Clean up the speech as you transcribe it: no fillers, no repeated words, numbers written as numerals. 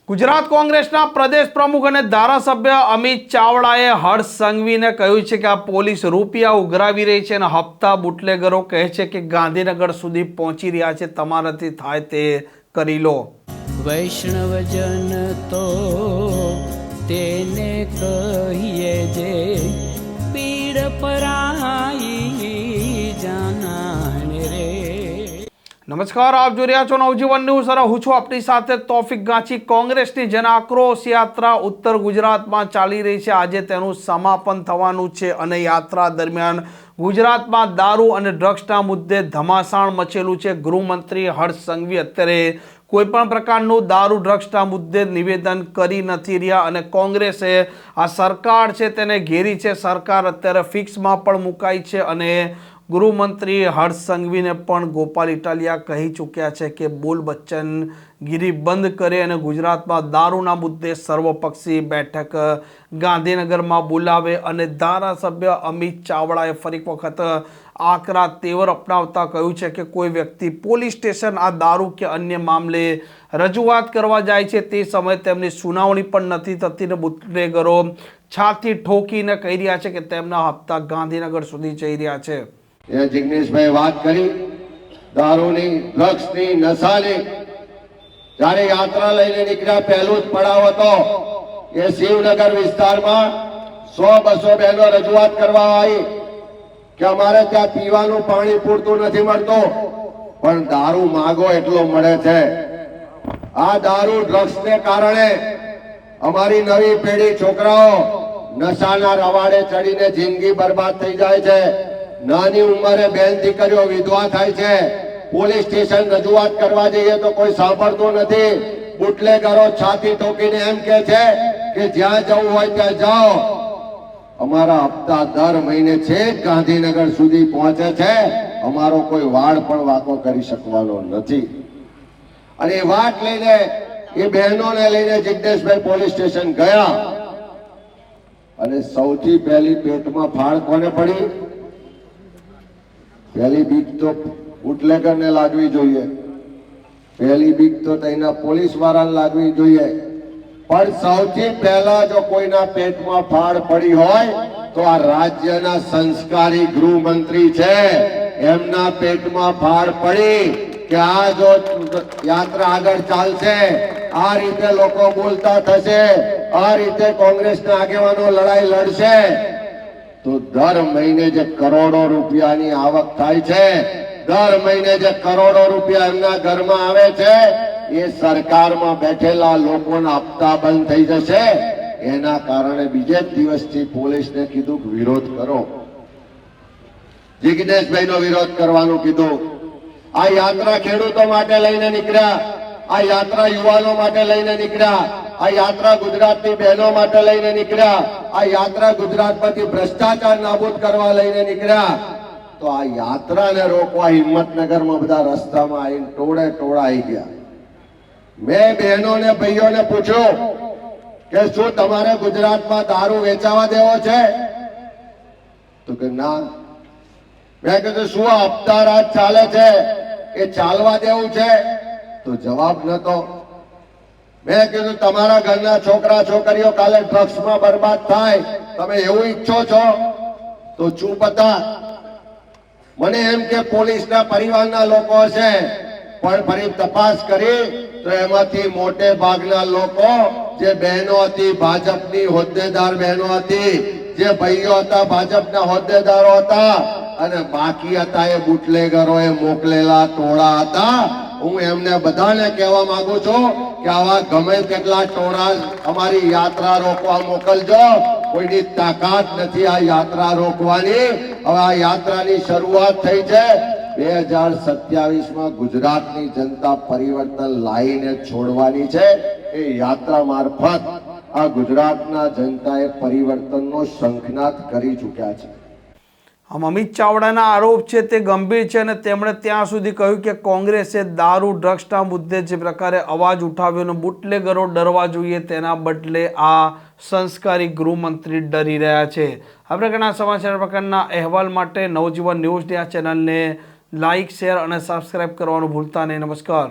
ગુજરાત કોંગ્રેસના પ્રદેશ પ્રમુખ અને ધારાસભ્ય અમિત ચાવડાએ હર્ષ સંઘવીને કહ્યું છે કે આ પોલીસ રૂપિયા ઉઘરાવી રહી છે અને હપ્તા બુટલેગરો કહે છે કે ગાંધીનગર સુધી પહોંચી રહ્યા છે, તમારાથી થાય તે કરી લો। વૈષ્ણવજન તો તેને કહીએ જે પીડ પરાઈ જાનાને રે। નમસ્કાર, આપ જોઈ રહ્યા છો નવજીવન ન્યૂઝ અને હું છું આપની સાથે તોફિક ગાંચી। કોંગ્રેસની જન આક્રોશ યાત્રા ઉત્તર ગુજરાતમાં ચાલી રહી છે। આજે તેનું સમાપન થવાનું છે અને યાત્રા દરમિયાન ગુજરાતમાં દારૂ અને ડ્રગ્સના મુદ્દે ધમાસાણ મચેલું છે। ગૃહમંત્રી હર્ષ સંઘવી અત્યારે કોઈપણ પ્રકારનું દારૂ ડ્રગ્સના મુદ્દે નિવેદન કરી નથી રહ્યા અને કોંગ્રેસે આ સરકાર છે તેને ઘેરી છે। સરકાર અત્યારે ફિક્સમાં પણ મુકાઈ છે અને ગૃહમંત્રી હર્ષ સંઘવીને પણ ગોપાલ ઇટાલિયા કહી ચૂક્યા છે કે બોલ બચ્ચનગીરી બંધ કરે અને ગુજરાતમાં દારૂના મુદ્દે સર્વપક્ષી બેઠક ગાંધીનગરમાં બોલાવે। અને ધારાસભ્ય અમિત ચાવડાએ ફરી વખત આકરા તેવર અપનાવતા કહ્યું છે કે કોઈ વ્યક્તિ પોલીસ સ્ટેશન આ દારૂ કે અન્ય મામલે રજૂઆત કરવા જાય છે તે સમયે તેમની સુનાવણી પણ નથી થતી ને બુટલેગરો છાતી ઠોકીને કહી રહ્યા છે કે તેમના હપ્તા ગાંધીનગર સુધી જઈ રહ્યા છે। જિગ્નેશભાઈ વાત કરી દારૂની, ડ્રગ્સની, નશાની। જ્યારે યાત્રા લઈને નીકળ્યા પહેલું જ પડાવ હતો એ શિવનગર વિસ્તારમાં 100-200 બહેનો રજૂઆત કરવા આવી કે અમારે ત્યાં પીવાનું પાણી પૂરતું નથી મળતું પણ દારૂ માગો એટલો મળે છે। આ દારૂ ડ્રગ્સને કારણે અમારી નવી પેઢી છોકરાઓ નશાના રવાડે ચડીને જિંદગી બરબાદ થઈ જાય છે। નાની ઉંમરે બેન દીકરીઓ વિધવા થાય છે। પોલીસ સ્ટેશન રજૂઆત કરવા જઈએ તો કોઈ સાંભળતું નથી। બુટલેગરો છાતી ઠોકીને એમ કે છે કે જ્યાં જવું હોય ત્યાં જાઓ। અમારા હપ્તા દર મહિને છેક ગાંધીનગર સુધી પહોંચે છે, અમારો કોઈ વાળ પણ વાંકો કરી શકવાનો નથી। અને એ વાત લઈને એ બહેનોને લઈને જિગ્નેશભાઈ પોલીસ સ્ટેશન ગયા અને સૌથી પહેલી પેટમાં ફાળ કોને પડી? પહેલી બીક તો બુટલેગરને લાગવી જોઈએ, પહેલી બીક તો તેના પોલીસ વાળાને લાગવી જોઈએ। પણ સૌથી પહેલા જો કોઈના પેટમાં ફાળ પડી હોય તો આ રાજ્યના સંસ્કારી ગૃહમંત્રી છે, એમના પેટમાં ફાળ પડી કે આ જો યાત્રા આગળ ચાલશે, આ રીતે લોકો બોલતા થશે, આ રીતે કોંગ્રેસના આગેવાનો લડાઈ લડશે તો દર મહિને જે કરોડો રૂપિયાની આવક થાય છે, દર મહિને જે કરોડો રૂપિયા એમના ઘરમાં આવે છે એ સરકારમાં બેઠેલા લોકોના હપ્તા બંધ થઈ જશે। એના કારણે બીજે જ દિવસથી પોલીસને કીધું કે વિરોધ કરો। જિગ્નેશભાઈનો વિરોધ કરવાનું કીધું। આ યાત્રા ખેડૂતો માટે લઈને નીકળ્યા, આ યાત્રા યુવાનો માટે લઈને નીકળ્યા, આ યાત્રા ગુજરાતની બહેનો માટે લઈને નીકળ્યા, આ યાત્રા ગુજરાતમાંથી ભ્રષ્ટાચાર નાબૂદ કરવા લઈને નીકળ્યા। તો આ યાત્રાને રોકવા હિંમતનગરમાં બધા રસ્તામાં આવીને ટોળે ટોળા આવી ગયા। મેં બહેનોને ભાઈઓને પૂછ્યું કે શું તમારે ગુજરાતમાં દારૂ વેચાવા દેવો છે? તો કે ના। મેં કીધું શું આ હપ્તા રાજ ચાલે છે એ ચાલવા દેવું છે? તો જવાબ નતો। મેં કીધું તમારા ઘરના છોકરા છોકરીઓ કાલે ડ્રગ્સમાં બરબાદ થાય તમે એવું ઈચ્છો છો? તો ચૂપ હતા। મને એમ કે પોલીસના પરિવારના લોકો છે પણ ફરી તપાસ કરી તો એમાંથી મોટે ભાગના લોકો જે બહેનો હતી, ભાજપની હોદ્દેદાર બહેનો હતી, જે ભાઈઓ હતા ભાજપના હોદ્દેદારો હતા અને બાકી હતા એ બુટલેગરોએ મોકલેલા ટોળા હતા। હું એમને બધાને કહેવા માંગુ છું કે આવા ગમે તેટલા ટોળા અમારી યાત્રા રોકવા મોકલજો, કોઈની તાકાત નથી આ યાત્રા રોકવાની। હવે આ યાત્રાની શરૂઆત થઈ છે। 2027માં ગુજરાતની જનતા પરિવર્તન લાવીને છોડવાની છે। એ યાત્રા મારફત આ ગુજરાતના જનતાએ પરિવર્તનનો શંખનાદ કરી ચૂક્યા છે। આમ અમિત ચાવડાના આરોપ છે તે ગંભીર છે અને તેમણે ત્યાં સુધી કહ્યું કે કોંગ્રેસે દારૂ ડ્રગ્સના મુદ્દે જે પ્રકારે અવાજ ઉઠાવ્યો અને બુટલેગરો ડરવા જોઈએ તેના બદલે આ સંસ્કારી ગૃહમંત્રી ડરી રહ્યા છે। આ પ્રકારના સમાચાર પ્રકારના અહેવાલ માટે નવજીવન ન્યૂઝની આ ચેનલને લાઇક, શેર અને સબસ્ક્રાઇબ કરવાનું ભૂલતા નહીં। નમસ્કાર।